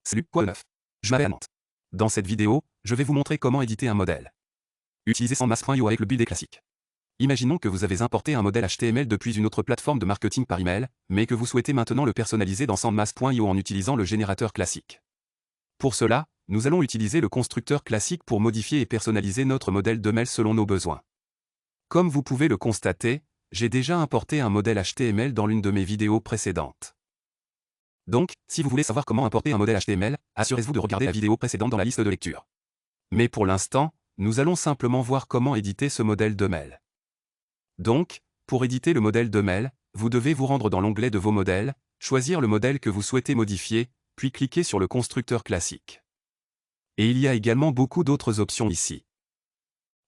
Salut, quoi de neuf? Je m'appelle Amante. Dans cette vidéo, je vais vous montrer comment éditer un modèle. Utilisez SandMask.io avec le builder classique. Imaginons que vous avez importé un modèle HTML depuis une autre plateforme de marketing par email, mais que vous souhaitez maintenant le personnaliser dans SandMask.io en utilisant le générateur classique. Pour cela, nous allons utiliser le constructeur classique pour modifier et personnaliser notre modèle de mail selon nos besoins. Comme vous pouvez le constater, j'ai déjà importé un modèle HTML dans l'une de mes vidéos précédentes. Donc, si vous voulez savoir comment importer un modèle HTML, assurez-vous de regarder la vidéo précédente dans la liste de lecture. Mais pour l'instant, nous allons simplement voir comment éditer ce modèle de mail. Donc, pour éditer le modèle de mail, vous devez vous rendre dans l'onglet de vos modèles, choisir le modèle que vous souhaitez modifier, puis cliquer sur le constructeur classique. Et il y a également beaucoup d'autres options ici.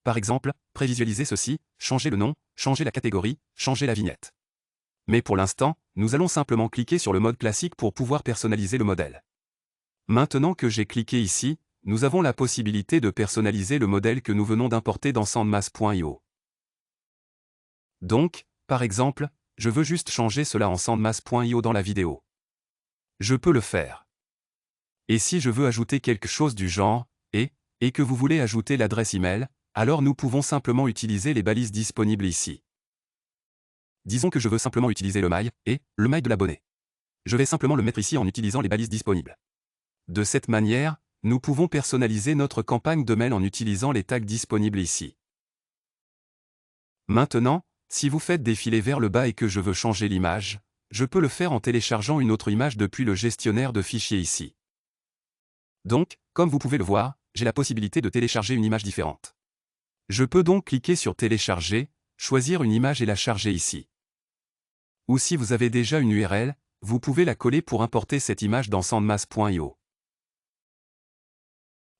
Par exemple, prévisualiser ceci, changer le nom, changer la catégorie, changer la vignette. Mais pour l'instant, nous allons simplement cliquer sur le mode classique pour pouvoir personnaliser le modèle. Maintenant que j'ai cliqué ici, nous avons la possibilité de personnaliser le modèle que nous venons d'importer dans SandMask.io. Donc, par exemple, je veux juste changer cela en SandMask.io dans la vidéo. Je peux le faire. Et si je veux ajouter quelque chose du genre « et que vous voulez ajouter l'adresse email, alors nous pouvons simplement utiliser les balises disponibles ici. Disons que je veux simplement utiliser le mail et le mail de l'abonné. Je vais simplement le mettre ici en utilisant les balises disponibles. De cette manière, nous pouvons personnaliser notre campagne de mail en utilisant les tags disponibles ici. Maintenant, si vous faites défiler vers le bas et que je veux changer l'image, je peux le faire en téléchargeant une autre image depuis le gestionnaire de fichiers ici. Donc, comme vous pouvez le voir, j'ai la possibilité de télécharger une image différente. Je peux donc cliquer sur Télécharger, choisir une image et la charger ici. Ou si vous avez déjà une URL, vous pouvez la coller pour importer cette image dans SandMask.io.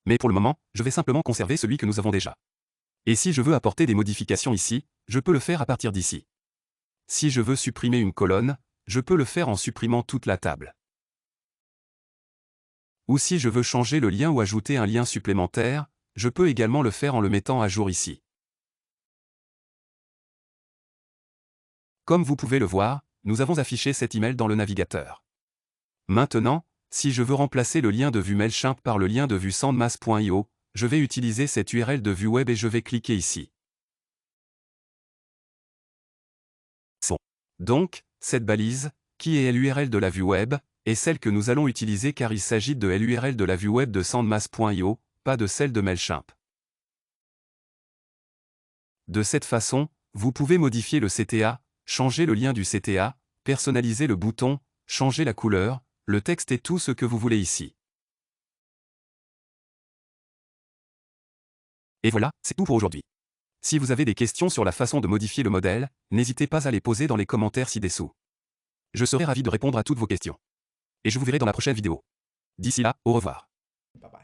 Mais pour le moment, je vais simplement conserver celui que nous avons déjà. Et si je veux apporter des modifications ici, je peux le faire à partir d'ici. Si je veux supprimer une colonne, je peux le faire en supprimant toute la table. Ou si je veux changer le lien ou ajouter un lien supplémentaire, je peux également le faire en le mettant à jour ici. Comme vous pouvez le voir, nous avons affiché cet email dans le navigateur. Maintenant, si je veux remplacer le lien de vue MailChimp par le lien de vue SandMask.io, je vais utiliser cette URL de vue web et je vais cliquer ici. Bon. Donc, cette balise, qui est l'URL de la vue web, est celle que nous allons utiliser car il s'agit de l'URL de la vue web de SandMask.io, pas de celle de MailChimp. De cette façon, vous pouvez modifier le CTA, changer le lien du CTA, personnaliser le bouton, changer la couleur, le texte et tout ce que vous voulez ici. Et voilà, c'est tout pour aujourd'hui. Si vous avez des questions sur la façon de modifier le modèle, n'hésitez pas à les poser dans les commentaires ci-dessous. Je serai ravi de répondre à toutes vos questions. Et je vous verrai dans la prochaine vidéo. D'ici là, au revoir. Bye bye.